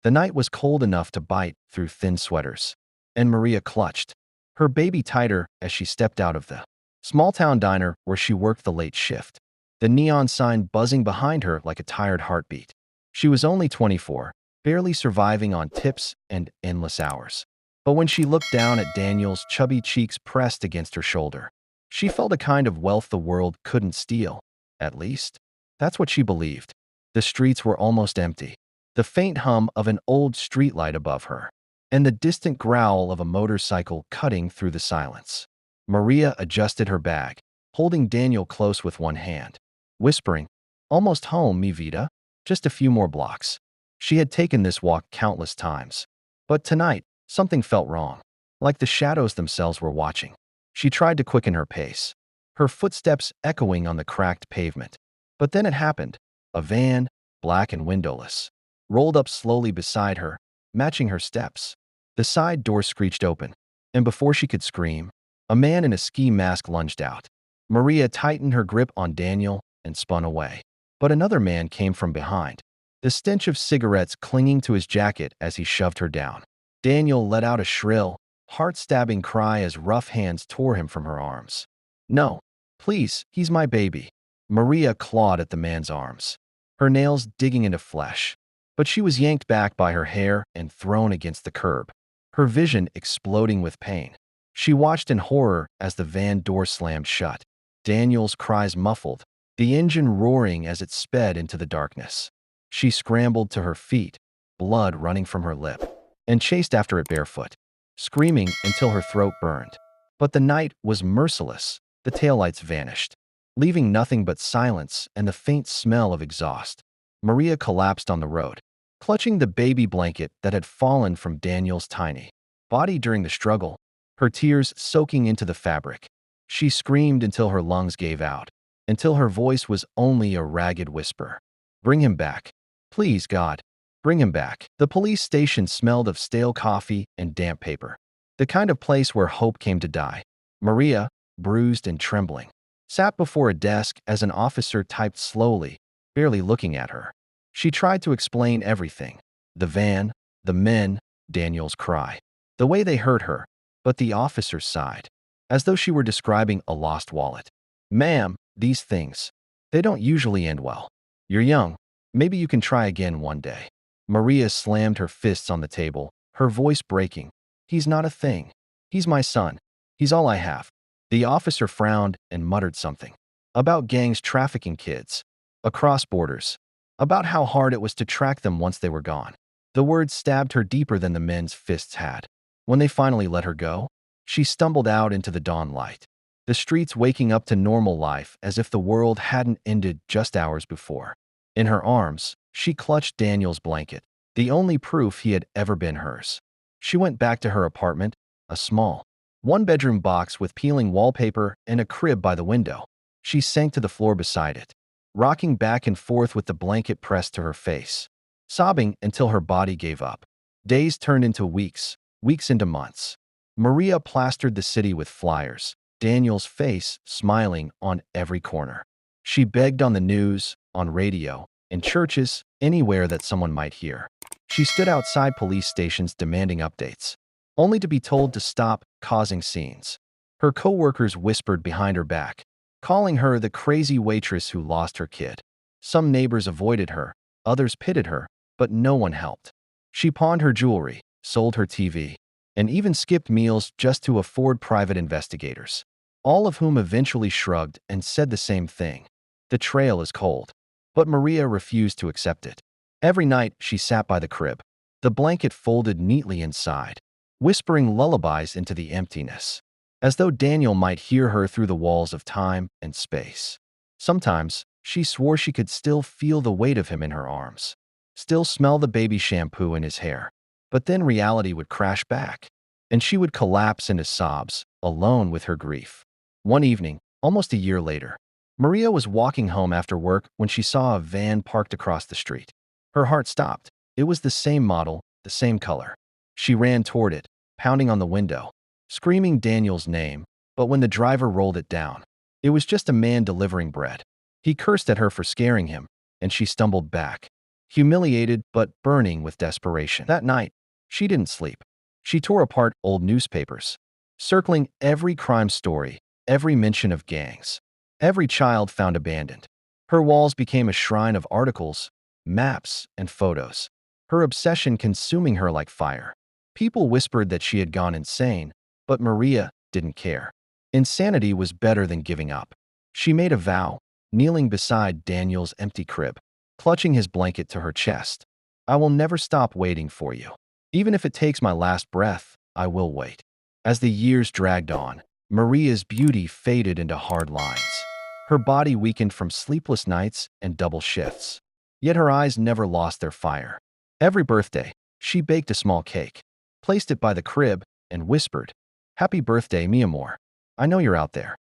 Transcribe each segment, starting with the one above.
The night was cold enough to bite through thin sweaters, and Maria clutched her baby tighter as she stepped out of the small-town diner where she worked the late shift, the neon sign buzzing behind her like a tired heartbeat. She was only 24, barely surviving on tips and endless hours. But when she looked down at Daniel's chubby cheeks pressed against her shoulder, she felt a kind of wealth the world couldn't steal. At least, that's what she believed. The streets were almost empty. The faint hum of an old streetlight above her, and the distant growl of a motorcycle cutting through the silence. Maria adjusted her bag, holding Daniel close with one hand, whispering, "Almost home, mi vida. Just a few more blocks." She had taken this walk countless times. But tonight, something felt wrong, like the shadows themselves were watching. She tried to quicken her pace, her footsteps echoing on the cracked pavement. But then it happened. A van, black and windowless, rolled up slowly beside her, matching her steps. The side door screeched open, and before she could scream, a man in a ski mask lunged out. Maria tightened her grip on Daniel and spun away. But another man came from behind, the stench of cigarettes clinging to his jacket as he shoved her down. Daniel let out a shrill, heart-stabbing cry as rough hands tore him from her arms. "No, please, he's my baby." Maria clawed at the man's arms, her nails digging into flesh. But she was yanked back by her hair and thrown against the curb, her vision exploding with pain. She watched in horror as the van door slammed shut, Daniel's cries muffled, the engine roaring as it sped into the darkness. She scrambled to her feet, blood running from her lip, and chased after it barefoot, screaming until her throat burned. But the night was merciless. The taillights vanished, leaving nothing but silence and the faint smell of exhaust. Maria collapsed on the road, clutching the baby blanket that had fallen from Daniel's tiny body during the struggle, her tears soaking into the fabric. She screamed until her lungs gave out, until her voice was only a ragged whisper. "Bring him back. Please, God, bring him back." The police station smelled of stale coffee and damp paper, the kind of place where hope came to die. Maria, bruised and trembling, sat before a desk as an officer typed slowly, barely looking at her. She tried to explain everything: the van, the men, Daniel's cry, the way they hurt her, but the officer sighed, as though she were describing a lost wallet. "Ma'am, these things, they don't usually end well. You're young. Maybe you can try again one day." Maria slammed her fists on the table, her voice breaking. "He's not a thing. He's my son. He's all I have." The officer frowned and muttered something about gangs trafficking kids across borders, about how hard it was to track them once they were gone. The words stabbed her deeper than the men's fists had. When they finally let her go, she stumbled out into the dawn light, the streets waking up to normal life as if the world hadn't ended just hours before. In her arms, she clutched Daniel's blanket, the only proof he had ever been hers. She went back to her apartment, a small, one-bedroom box with peeling wallpaper and a crib by the window. She sank to the floor beside it, rocking back and forth with the blanket pressed to her face, sobbing until her body gave up. Days turned into weeks, weeks into months. Maria plastered the city with flyers, Daniel's face smiling on every corner. She begged on the news, on radio, in churches, anywhere that someone might hear. She stood outside police stations demanding updates, only to be told to stop causing scenes. Her co-workers whispered behind her back, calling her the crazy waitress who lost her kid. Some neighbors avoided her, others pitied her, but no one helped. She pawned her jewelry, sold her TV, and even skipped meals just to afford private investigators, all of whom eventually shrugged and said the same thing: "The trail is cold." But Maria refused to accept it. Every night she sat by the crib, the blanket folded neatly inside, whispering lullabies into the emptiness, as though Daniel might hear her through the walls of time and space. Sometimes she swore she could still feel the weight of him in her arms, still smell the baby shampoo in his hair. But then reality would crash back, and she would collapse into sobs, alone with her grief. One evening, almost a year later, Maria was walking home after work when she saw a van parked across the street. Her heart stopped. It was the same model, the same color. She ran toward it, pounding on the window, screaming Daniel's name, but when the driver rolled it down, it was just a man delivering bread. He cursed at her for scaring him, and she stumbled back, humiliated but burning with desperation. That night, she didn't sleep. She tore apart old newspapers, circling every crime story, every mention of gangs, every child found abandoned. Her walls became a shrine of articles, maps, and photos, her obsession consuming her like fire. People whispered that she had gone insane, but Maria didn't care. Insanity was better than giving up. She made a vow, kneeling beside Daniel's empty crib, clutching his blanket to her chest. I will never stop waiting for you. Even if it takes my last breath, I will wait. As the years dragged on, Maria's beauty faded into hard lines. Her body weakened from sleepless nights and double shifts. Yet her eyes never lost their fire. Every birthday, she baked a small cake, placed it by the crib, and whispered, "Happy birthday, mi amor. I know you're out there."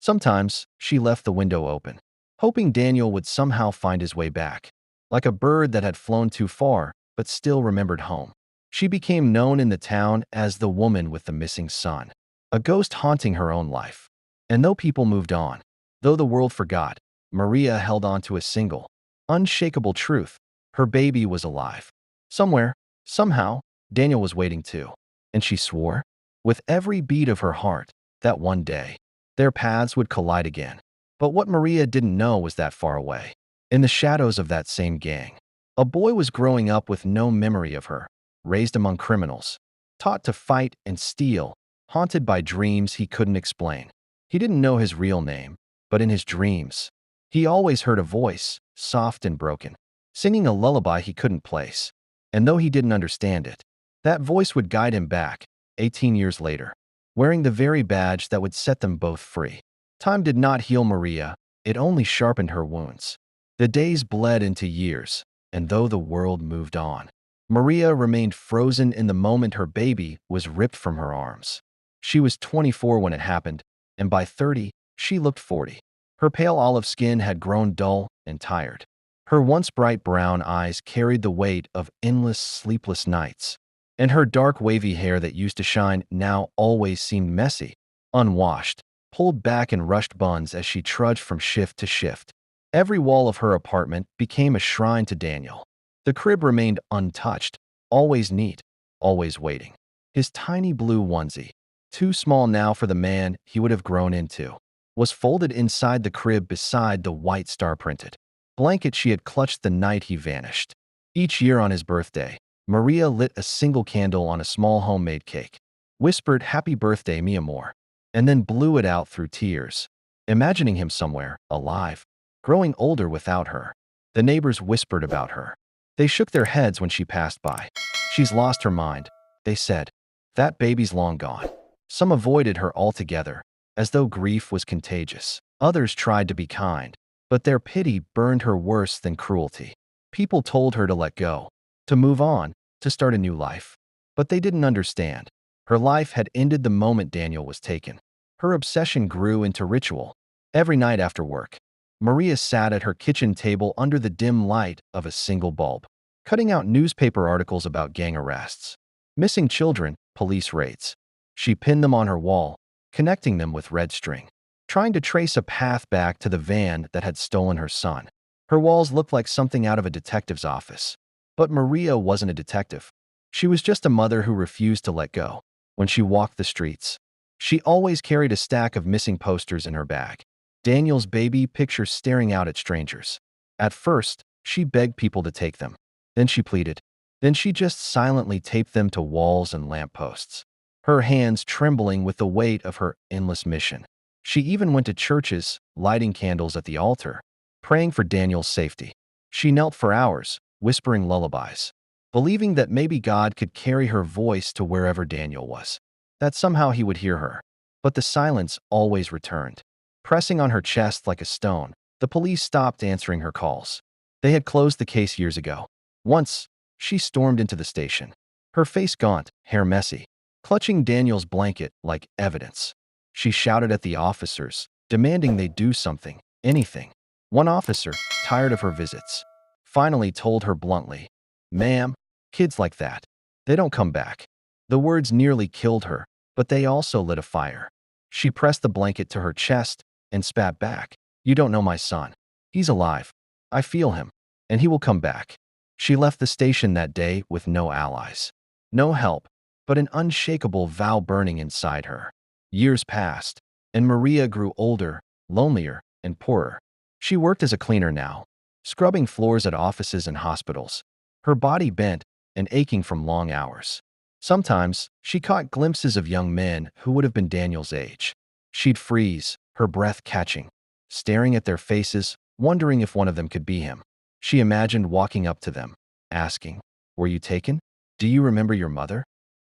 Sometimes, she left the window open, hoping Daniel would somehow find his way back, like a bird that had flown too far but still remembered home. She became known in the town as the woman with the missing son, a ghost haunting her own life. And though people moved on, though the world forgot, Maria held on to a single, unshakable truth: her baby was alive. Somewhere, somehow, Daniel was waiting too. And she swore, with every beat of her heart, that one day, their paths would collide again. But what Maria didn't know was that far away, in the shadows of that same gang, a boy was growing up with no memory of her, raised among criminals, taught to fight and steal, haunted by dreams he couldn't explain. He didn't know his real name, but in his dreams, he always heard a voice, soft and broken, singing a lullaby he couldn't place. And though he didn't understand it, that voice would guide him back, 18 years later, wearing the very badge that would set them both free. Time did not heal Maria, it only sharpened her wounds. The days bled into years, and though the world moved on, Maria remained frozen in the moment her baby was ripped from her arms. She was 24 when it happened, and by 30, she looked 40. Her pale olive skin had grown dull and tired. Her once bright brown eyes carried the weight of endless sleepless nights, and her dark wavy hair that used to shine now always seemed messy, unwashed, pulled back in rushed buns as she trudged from shift to shift. Every wall of her apartment became a shrine to Daniel. The crib remained untouched, always neat, always waiting. His tiny blue onesie, too small now for the man he would have grown into, was folded inside the crib beside the white star-printed blanket she had clutched the night he vanished. Each year on his birthday, Maria lit a single candle on a small homemade cake, whispered "Happy birthday, mi amor," and then blew it out through tears, imagining him somewhere, alive, growing older without her. The neighbors whispered about her. They shook their heads when she passed by. "She's lost her mind," they said. "That baby's long gone." Some avoided her altogether, as though grief was contagious. Others tried to be kind, but their pity burned her worse than cruelty. People told her to let go, to move on, to start a new life. But they didn't understand. Her life had ended the moment Daniel was taken. Her obsession grew into ritual. Every night after work, Maria sat at her kitchen table under the dim light of a single bulb, cutting out newspaper articles about gang arrests, missing children, police raids. She pinned them on her wall, connecting them with red string, trying to trace a path back to the van that had stolen her son. Her walls looked like something out of a detective's office. But Maria wasn't a detective. She was just a mother who refused to let go. When she walked the streets, she always carried a stack of missing posters in her bag, Daniel's baby pictures staring out at strangers. At first, she begged people to take them. Then she pleaded. Then she just silently taped them to walls and lampposts, her hands trembling with the weight of her endless mission. She even went to churches, lighting candles at the altar, praying for Daniel's safety. She knelt for hours, whispering lullabies, believing that maybe God could carry her voice to wherever Daniel was, that somehow he would hear her. But the silence always returned, pressing on her chest like a stone. The police stopped answering her calls. They had closed the case years ago. Once, she stormed into the station, her face gaunt, hair messy, clutching Daniel's blanket like evidence. She shouted at the officers, demanding they do something, anything. One officer, tired of her visits, finally told her bluntly, "Ma'am, kids like that, they don't come back." The words nearly killed her, but they also lit a fire. She pressed the blanket to her chest and spat back, "You don't know my son. He's alive. I feel him, and he will come back." She left the station that day with no allies, no help, but an unshakable vow burning inside her. Years passed, and Maria grew older, lonelier, and poorer. She worked as a cleaner now, scrubbing floors at offices and hospitals, her body bent and aching from long hours. Sometimes, she caught glimpses of young men who would have been Daniel's age. She'd freeze, her breath catching, staring at their faces, wondering if one of them could be him. She imagined walking up to them, asking, "Were you taken? Do you remember your mother?"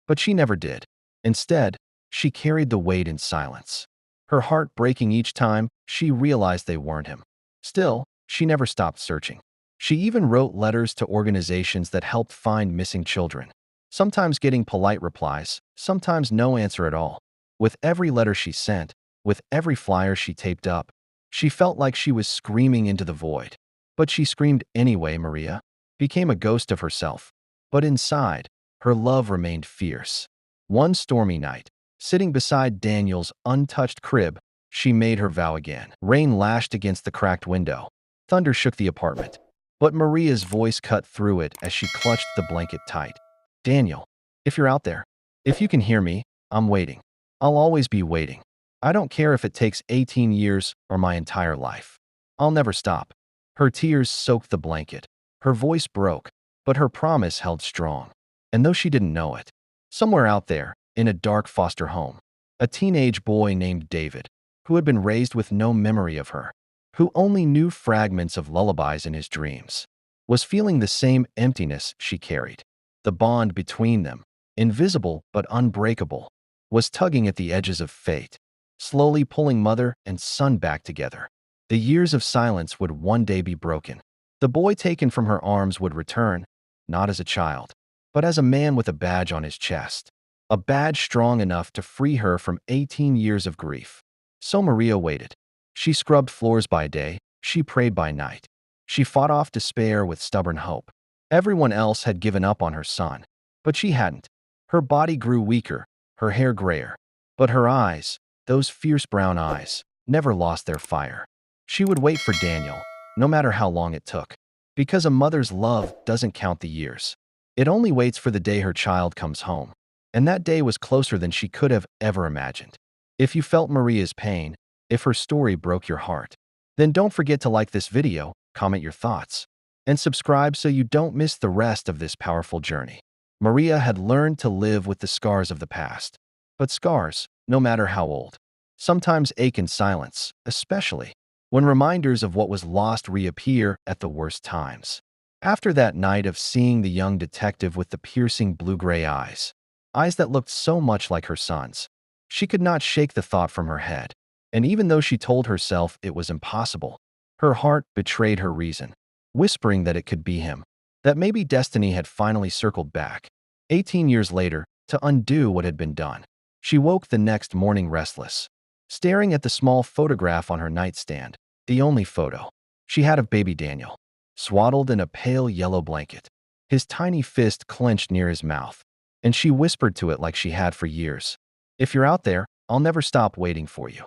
But she never did. Instead, she carried the weight in silence, her heart breaking each time she realized they weren't him. Still, she never stopped searching. She even wrote letters to organizations that helped find missing children, sometimes getting polite replies, sometimes no answer at all. With every letter she sent, with every flyer she taped up, she felt like she was screaming into the void. But she screamed anyway. Maria became a ghost of herself. But inside, her love remained fierce. One stormy night, sitting beside Daniel's untouched crib, she made her vow again. Rain lashed against the cracked window. Thunder shook the apartment. But Maria's voice cut through it as she clutched the blanket tight. "Daniel, if you're out there, if you can hear me, I'm waiting. I'll always be waiting. I don't care if it takes 18 years or my entire life. I'll never stop." Her tears soaked the blanket. Her voice broke, but her promise held strong. And though she didn't know it, somewhere out there, in a dark foster home, a teenage boy named David, who had been raised with no memory of her, who only knew fragments of lullabies in his dreams, was feeling the same emptiness she carried. The bond between them, invisible but unbreakable, was tugging at the edges of fate, slowly pulling mother and son back together. The years of silence would one day be broken. The boy taken from her arms would return, not as a child, but as a man with a badge on his chest, a badge strong enough to free her from 18 years of grief. So Maria waited. She scrubbed floors by day, she prayed by night. She fought off despair with stubborn hope. Everyone else had given up on her son, but she hadn't. Her body grew weaker, her hair grayer, but her eyes, those fierce brown eyes, never lost their fire. She would wait for Daniel, no matter how long it took, because a mother's love doesn't count the years. It only waits for the day her child comes home. And that day was closer than she could have ever imagined. If you felt Maria's pain, if her story broke your heart, then don't forget to like this video, comment your thoughts, and subscribe so you don't miss the rest of this powerful journey. Maria had learned to live with the scars of the past. But scars, no matter how old, sometimes ache in silence, especially when reminders of what was lost reappear at the worst times. After that night of seeing the young detective with the piercing blue-gray eyes that looked so much like her son's, she could not shake the thought from her head. And even though she told herself it was impossible, her heart betrayed her reason, whispering that it could be him, that maybe destiny had finally circled back, 18 years later, to undo what had been done. She woke the next morning restless, staring at the small photograph on her nightstand, the only photo she had of baby Daniel, swaddled in a pale yellow blanket, his tiny fist clenched near his mouth. And she whispered to it like she had for years, "If you're out there, I'll never stop waiting for you."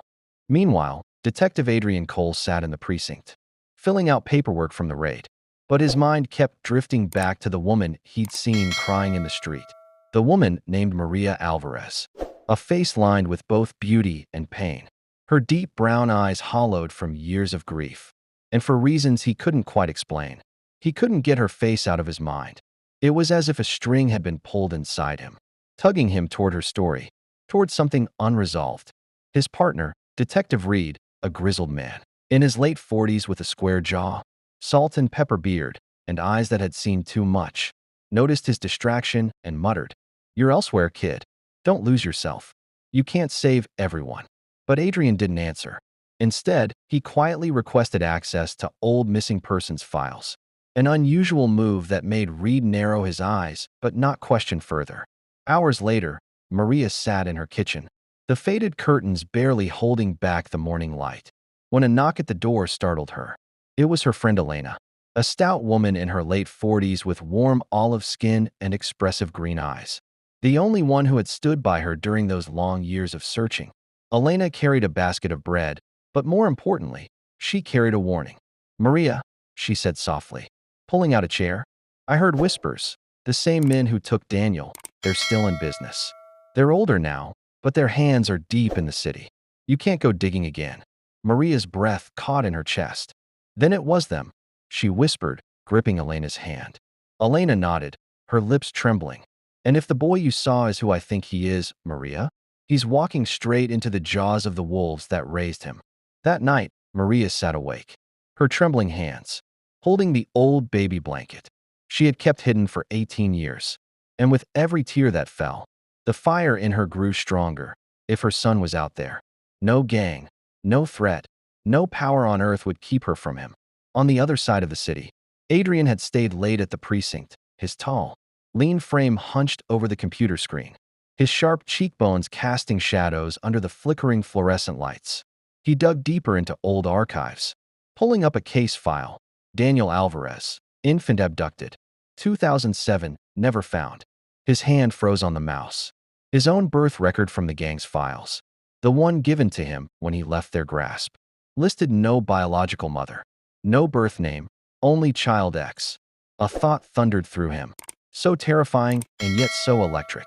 Meanwhile, Detective Adrian Cole sat in the precinct, filling out paperwork from the raid. But his mind kept drifting back to the woman he'd seen crying in the street. The woman named Maria Alvarez, a face lined with both beauty and pain, her deep brown eyes hollowed from years of grief. And for reasons he couldn't quite explain, he couldn't get her face out of his mind. It was as if a string had been pulled inside him, tugging him toward her story, toward something unresolved. His partner, Detective Reed, a grizzled man, in his late 40s with a square jaw, salt and pepper beard, and eyes that had seen too much, noticed his distraction and muttered, "You're elsewhere, kid. Don't lose yourself. You can't save everyone." But Adrian didn't answer. Instead, he quietly requested access to old missing persons files, an unusual move that made Reed narrow his eyes but not question further. Hours later, Maria sat in her kitchen, the faded curtains barely holding back the morning light, when a knock at the door startled her. It was her friend Elena, a stout woman in her late 40s with warm olive skin and expressive green eyes, the only one who had stood by her during those long years of searching. Elena carried a basket of bread, but more importantly, she carried a warning. "Maria," she said softly, pulling out a chair, I heard whispers. The same men who took Daniel, they're still in business. They're older now, but their hands are deep in the city. You can't go digging again. Maria's breath caught in her chest. Then it was them, she whispered, gripping Elena's hand. Elena nodded, her lips trembling. And if the boy you saw is who I think he is, Maria? He's walking straight into the jaws of the wolves that raised him. That night, Maria sat awake, her trembling hands, holding the old baby blanket she had kept hidden for 18 years. And with every tear that fell, the fire in her grew stronger. If her son was out there, no gang, no threat, no power on earth would keep her from him. On the other side of the city, Adrian had stayed late at the precinct, his tall, lean frame hunched over the computer screen, his sharp cheekbones casting shadows under the flickering fluorescent lights. He dug deeper into old archives, pulling up a case file. Daniel Alvarez, infant abducted. 2007, never found. His hand froze on the mouse. His own birth record from the gang's files, the one given to him when he left their grasp, listed no biological mother, no birth name, only Child X. A thought thundered through him, so terrifying and yet so electric.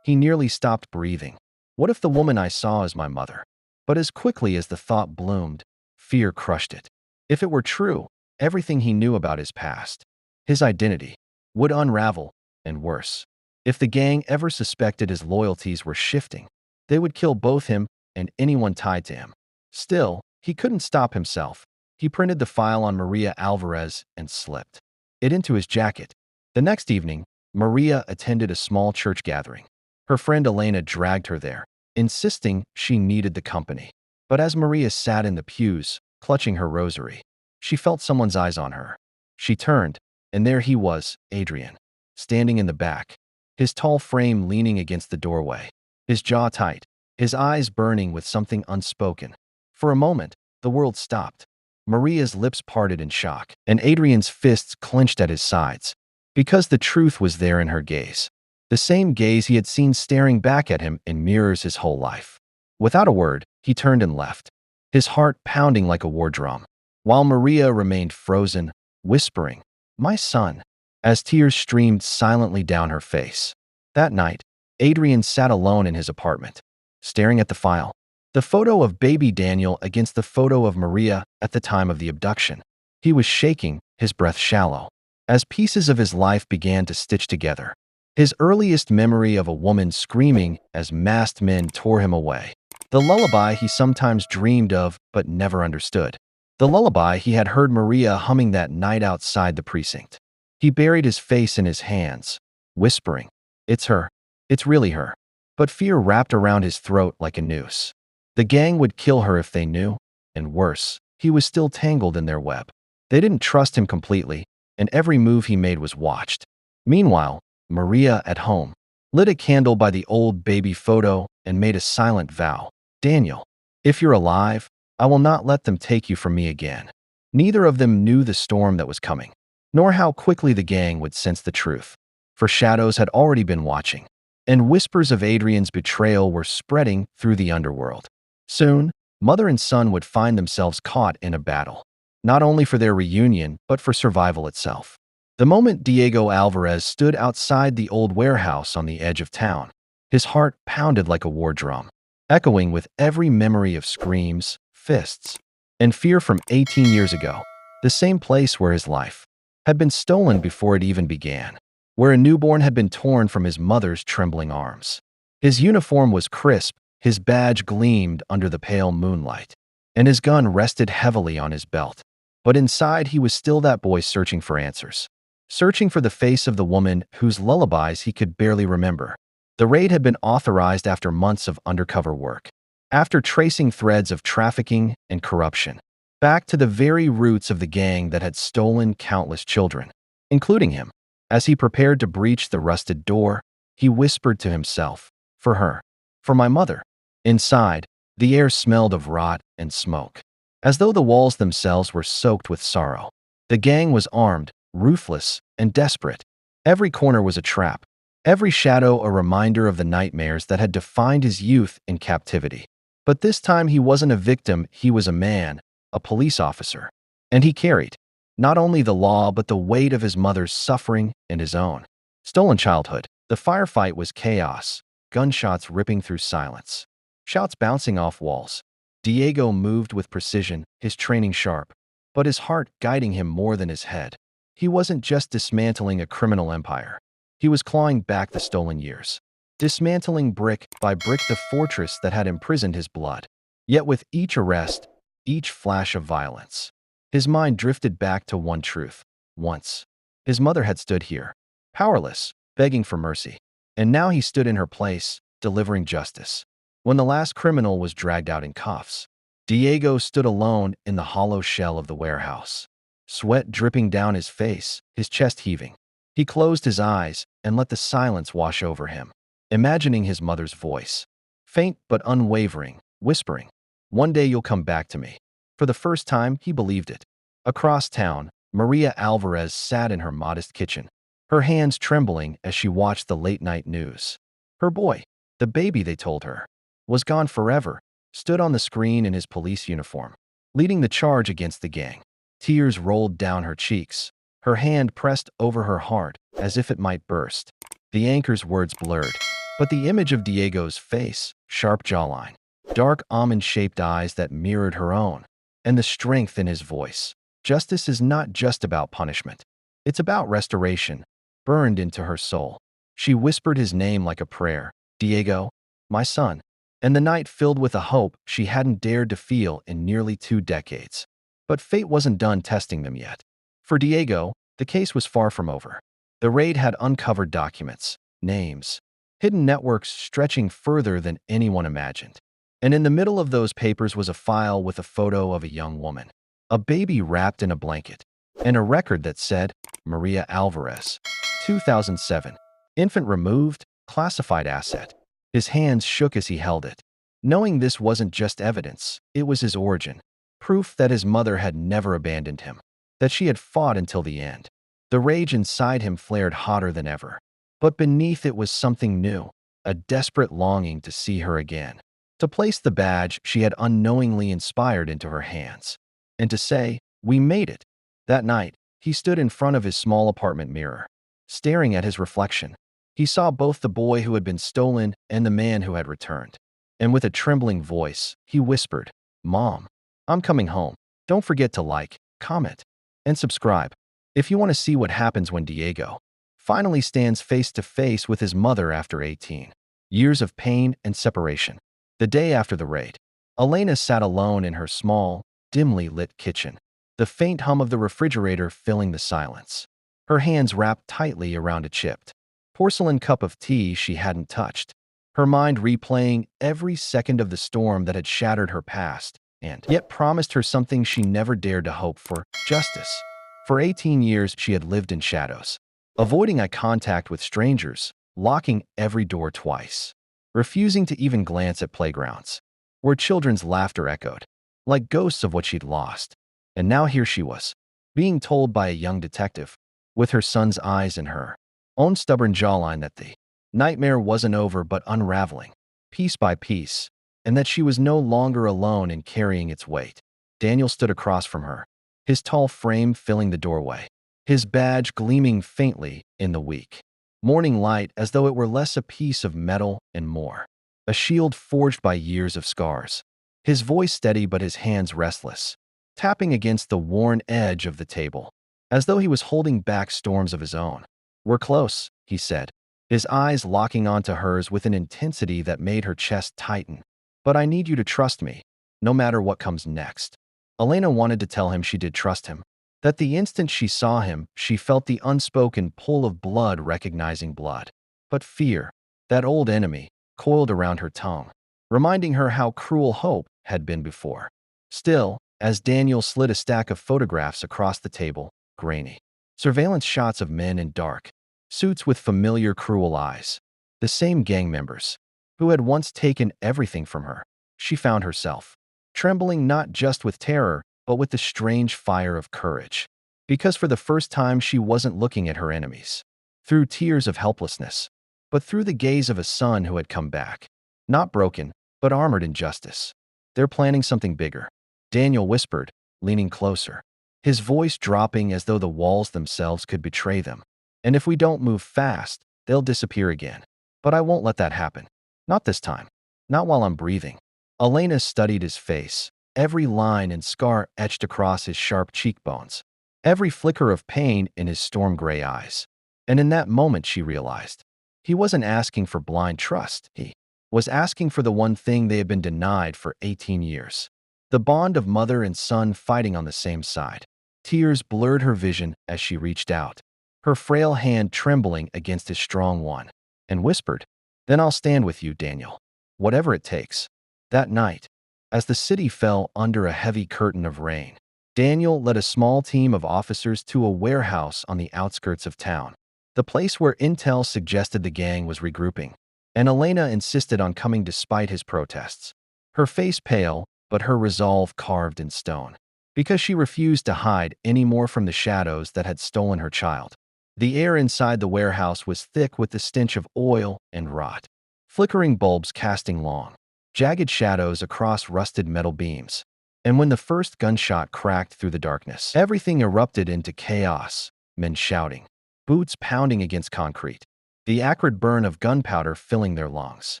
He nearly stopped breathing. What if the woman I saw is my mother? But as quickly as the thought bloomed, fear crushed it. If it were true, everything he knew about his past, his identity, would unravel, and worse. If the gang ever suspected his loyalties were shifting, they would kill both him and anyone tied to him. Still, he couldn't stop himself. He printed the file on Maria Alvarez and slipped it into his jacket. The next evening, Maria attended a small church gathering. Her friend Elena dragged her there, insisting she needed the company. But as Maria sat in the pews, clutching her rosary, she felt someone's eyes on her. She turned, and there he was, Adrian, standing in the back, his tall frame leaning against the doorway, his jaw tight, his eyes burning with something unspoken. For a moment, the world stopped. Maria's lips parted in shock, and Adrian's fists clenched at his sides, because the truth was there in her gaze, the same gaze he had seen staring back at him in mirrors his whole life. Without a word, he turned and left, his heart pounding like a war drum, while Maria remained frozen, whispering, "My son," as tears streamed silently down her face. That night, Adrian sat alone in his apartment, staring at the file, the photo of baby Daniel against the photo of Maria at the time of the abduction. He was shaking, his breath shallow, as pieces of his life began to stitch together. His earliest memory of a woman screaming as masked men tore him away. The lullaby he sometimes dreamed of but never understood. The lullaby he had heard Maria humming that night outside the precinct. He buried his face in his hands, whispering, "It's her. It's really her." But fear wrapped around his throat like a noose. The gang would kill her if they knew, and worse, he was still tangled in their web. They didn't trust him completely, and every move he made was watched. Meanwhile, Maria, at home, lit a candle by the old baby photo and made a silent vow. "Daniel, if you're alive, I will not let them take you from me again." Neither of them knew the storm that was coming, nor how quickly the gang would sense the truth, for shadows had already been watching, and whispers of Adrian's betrayal were spreading through the underworld. Soon, mother and son would find themselves caught in a battle, not only for their reunion, but for survival itself. The moment Diego Alvarez stood outside the old warehouse on the edge of town, his heart pounded like a war drum, echoing with every memory of screams, fists, and fear from 18 years ago, the same place where his life had been stolen before it even began, where a newborn had been torn from his mother's trembling arms. His uniform was crisp, his badge gleamed under the pale moonlight, and his gun rested heavily on his belt. But inside he was still that boy searching for answers, searching for the face of the woman whose lullabies he could barely remember. The raid had been authorized after months of undercover work, after tracing threads of trafficking and corruption, back to the very roots of the gang that had stolen countless children, including him. As he prepared to breach the rusted door, he whispered to himself, "For her. For my mother." Inside, the air smelled of rot and smoke, as though the walls themselves were soaked with sorrow. The gang was armed, ruthless, and desperate. Every corner was a trap, every shadow a reminder of the nightmares that had defined his youth in captivity. But this time he wasn't a victim, he was a man, a police officer. And he carried Not only the law, but the weight of his mother's suffering and his own. Stolen childhood. The firefight was chaos, gunshots ripping through silence, shouts bouncing off walls. Diego moved with precision, his training sharp, but his heart guiding him more than his head. He wasn't just dismantling a criminal empire. He was clawing back the stolen years, dismantling brick by brick the fortress that had imprisoned his blood. Yet with each arrest, each flash of violence, his mind drifted back to one truth. Once, his mother had stood here, powerless, begging for mercy. And now he stood in her place, delivering justice. When the last criminal was dragged out in cuffs, Diego stood alone in the hollow shell of the warehouse, sweat dripping down his face, his chest heaving. He closed his eyes and let the silence wash over him, imagining his mother's voice, faint but unwavering, whispering, "One day you'll come back to me." For the first time, he believed it. Across town, Maria Alvarez sat in her modest kitchen, her hands trembling as she watched the late-night news. Her boy, the baby they told her, was gone forever, stood on the screen in his police uniform, leading the charge against the gang. Tears rolled down her cheeks, her hand pressed over her heart as if it might burst. The anchor's words blurred, but the image of Diego's face, sharp jawline, dark almond-shaped eyes that mirrored her own, and the strength in his voice. Justice is not just about punishment. It's about restoration, burned into her soul. She whispered his name like a prayer, "Diego, my son," and the night filled with a hope she hadn't dared to feel in nearly 2 decades. But fate wasn't done testing them yet. For Diego, the case was far from over. The raid had uncovered documents, names, hidden networks stretching further than anyone imagined. And in the middle of those papers was a file with a photo of a young woman, a baby wrapped in a blanket, and a record that said, Maria Alvarez, 2007. Infant removed, classified asset. His hands shook as he held it, knowing this wasn't just evidence, it was his origin, proof that his mother had never abandoned him, that she had fought until the end. The rage inside him flared hotter than ever, but beneath it was something new, a desperate longing to see her again, to place the badge she had unknowingly inspired into her hands, and to say, "We made it." That night, he stood in front of his small apartment mirror, staring at his reflection. He saw both the boy who had been stolen and the man who had returned. And with a trembling voice, he whispered, "Mom, I'm coming home. Don't forget to like, comment, and subscribe if you want to see what happens when Diego finally stands face to face with his mother after 18 years of pain and separation." The day after the raid, Elena sat alone in her small, dimly lit kitchen, the faint hum of the refrigerator filling the silence. Her hands wrapped tightly around a chipped porcelain cup of tea she hadn't touched, her mind replaying every second of the storm that had shattered her past and yet promised her something she never dared to hope for: justice. For 18 years, she had lived in shadows, avoiding eye contact with strangers, locking every door twice, refusing to even glance at playgrounds where children's laughter echoed, like ghosts of what she'd lost. And now here she was, being told by a young detective, with her son's eyes in her own stubborn jawline, that the nightmare wasn't over but unraveling, piece by piece, and that she was no longer alone in carrying its weight. Daniel stood across from her, his tall frame filling the doorway, his badge gleaming faintly in the weak morning light as though it were less a piece of metal and more a shield forged by years of scars. His voice steady but his hands restless, tapping against the worn edge of the table, as though he was holding back storms of his own. "We're close," he said, his eyes locking onto hers with an intensity that made her chest tighten. "But I need you to trust me, no matter what comes next." Elena wanted to tell him she did trust him, that the instant she saw him, she felt the unspoken pull of blood recognizing blood. But fear, that old enemy, coiled around her tongue, reminding her how cruel hope had been before. Still, as Daniel slid a stack of photographs across the table, grainy surveillance shots of men in dark suits with familiar cruel eyes, the same gang members who had once taken everything from her, she found herself trembling not just with terror, but with the strange fire of courage. Because for the first time she wasn't looking at her enemies through tears of helplessness, but through the gaze of a son who had come back, not broken, but armored in justice. "They're planning something bigger," Daniel whispered, leaning closer. his voice dropping as though the walls themselves could betray them. And if we don't move fast, they'll disappear again. But I won't let that happen. Not this time. Not while I'm breathing. Elena studied his face, every line and scar etched across his sharp cheekbones, every flicker of pain in his storm gray eyes. And in that moment she realized, he wasn't asking for blind trust. He was asking for the one thing they had been denied for 18 years. The bond of mother and son fighting on the same side. Tears blurred her vision as she reached out, her frail hand trembling against his strong one, and whispered, "Then I'll stand with you, Daniel. Whatever it takes." That night, as the city fell under a heavy curtain of rain, Daniel led a small team of officers to a warehouse on the outskirts of town, the place where intel suggested the gang was regrouping, and Elena insisted on coming despite his protests, her face pale but her resolve carved in stone, because she refused to hide any more from the shadows that had stolen her child. The air inside the warehouse was thick with the stench of oil and rot, flickering bulbs casting long, jagged shadows across rusted metal beams. And when the first gunshot cracked through the darkness, everything erupted into chaos, men shouting, boots pounding against concrete, the acrid burn of gunpowder filling their lungs.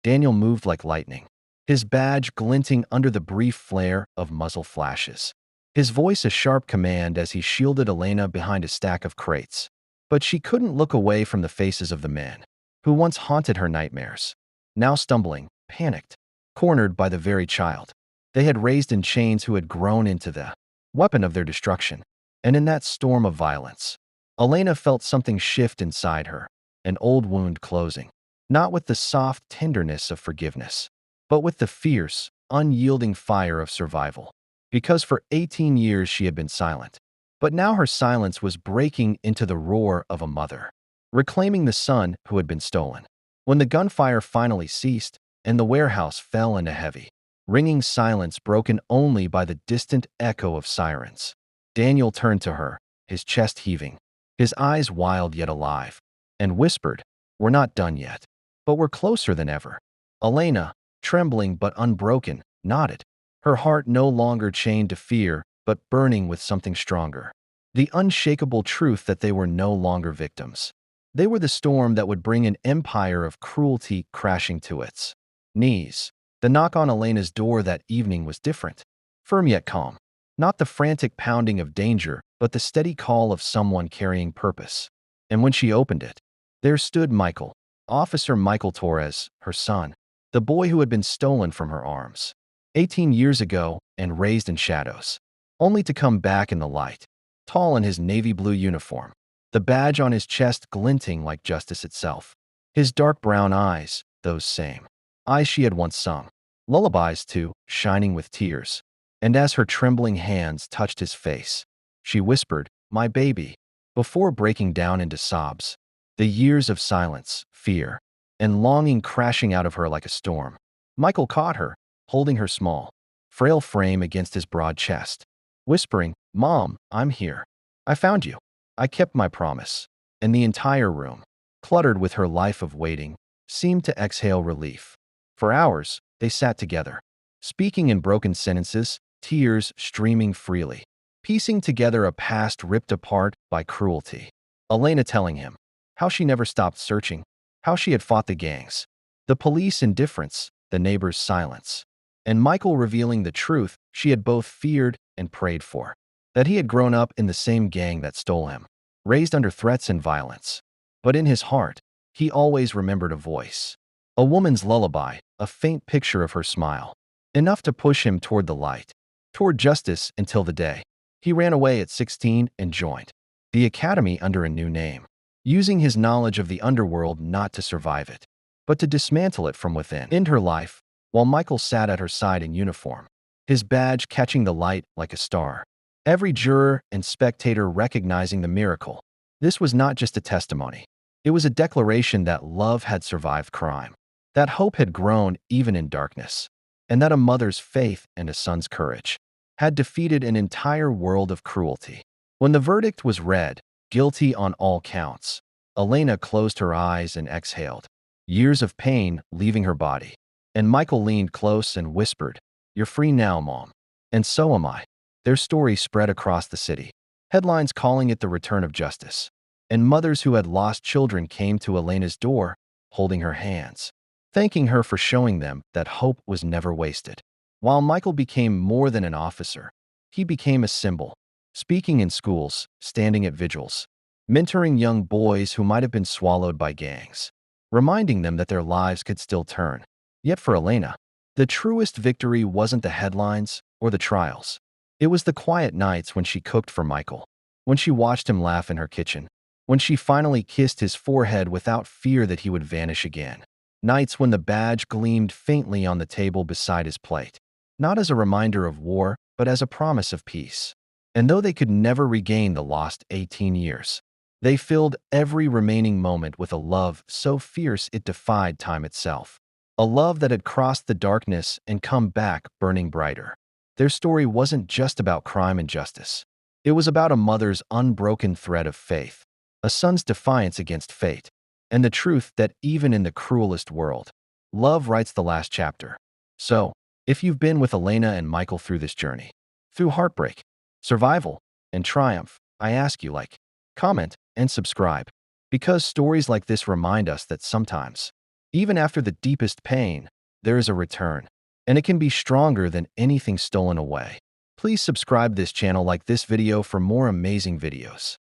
Daniel moved like lightning, his badge glinting under the brief flare of muzzle flashes, his voice a sharp command as he shielded Elena behind a stack of crates. But she couldn't look away from the faces of the men who once haunted her nightmares, now stumbling, panicked, cornered by the very child they had raised in chains, who had grown into the weapon of their destruction. And in that storm of violence, Elena felt something shift inside her, an old wound closing, not with the soft tenderness of forgiveness, but with the fierce, unyielding fire of survival. Because for 18 years she had been silent, but now her silence was breaking into the roar of a mother, reclaiming the son who had been stolen. When the gunfire finally ceased and the warehouse fell into heavy, ringing silence broken only by the distant echo of sirens, Daniel turned to her, his chest heaving, his eyes wild yet alive, and whispered, "We're not done yet, but we're closer than ever." Elena, trembling but unbroken, nodded, her heart no longer chained to fear but burning with something stronger, the unshakable truth that they were no longer victims. They were the storm that would bring an empire of cruelty crashing to its knees. The knock on Elena's door that evening was different, firm yet calm. Not the frantic pounding of danger, but the steady call of someone carrying purpose. And when she opened it, there stood Michael, Officer Michael Torres, her son, the boy who had been stolen from her arms 18 years ago and raised in shadows, only to come back in the light, tall in his navy blue uniform, the badge on his chest glinting like justice itself. His dark brown eyes, those same eyes she had once sung lullabies to, shining with tears. And as her trembling hands touched his face, she whispered, "My baby," before breaking down into sobs, the years of silence, fear, and longing crashing out of her like a storm. Michael caught her, holding her small, frail frame against his broad chest, whispering, "Mom, I'm here. I found you. I kept my promise." And the entire room, cluttered with her life of waiting, seemed to exhale relief. For hours, they sat together, speaking in broken sentences, tears streaming freely, piecing together a past ripped apart by cruelty. Elena telling him how she never stopped searching, how she had fought the gangs, the police indifference, the neighbors' silence, and Michael revealing the truth she had both feared and prayed for, that he had grown up in the same gang that stole him, raised under threats and violence. But in his heart, he always remembered a voice, a woman's lullaby, a faint picture of her smile, enough to push him toward the light, toward justice, until the day he ran away at 16 and joined the academy under a new name, using his knowledge of the underworld not to survive it, but to dismantle it from within. In her life, while Michael sat at her side in uniform, his badge catching the light like a star, every juror and spectator recognizing the miracle. This was not just a testimony. It was a declaration that love had survived crime, that hope had grown even in darkness, and that a mother's faith and a son's courage had defeated an entire world of cruelty. When the verdict was read, guilty on all counts, Elena closed her eyes and exhaled, years of pain leaving her body. And Michael leaned close and whispered, "You're free now, Mom. And so am I." Their story spread across the city, headlines calling it the return of justice. And mothers who had lost children came to Elena's door, holding her hands, thanking her for showing them that hope was never wasted. While Michael became more than an officer, he became a symbol, speaking in schools, standing at vigils, mentoring young boys who might have been swallowed by gangs, reminding them that their lives could still turn. Yet for Elena, the truest victory wasn't the headlines or the trials. It was the quiet nights when she cooked for Michael, when she watched him laugh in her kitchen, when she finally kissed his forehead without fear that he would vanish again. Nights when the badge gleamed faintly on the table beside his plate, not as a reminder of war, but as a promise of peace. And though they could never regain the lost 18 years, they filled every remaining moment with a love so fierce it defied time itself. A love that had crossed the darkness and come back burning brighter. Their story wasn't just about crime and justice. It was about a mother's unbroken thread of faith, a son's defiance against fate, and the truth that even in the cruelest world, love writes the last chapter. So, if you've been with Elena and Michael through this journey, through heartbreak, survival, and triumph, I ask you, like, comment, and subscribe. Because stories like this remind us that sometimes, even after the deepest pain, there is a return, and it can be stronger than anything stolen away. Please subscribe this channel, like this video for more amazing videos.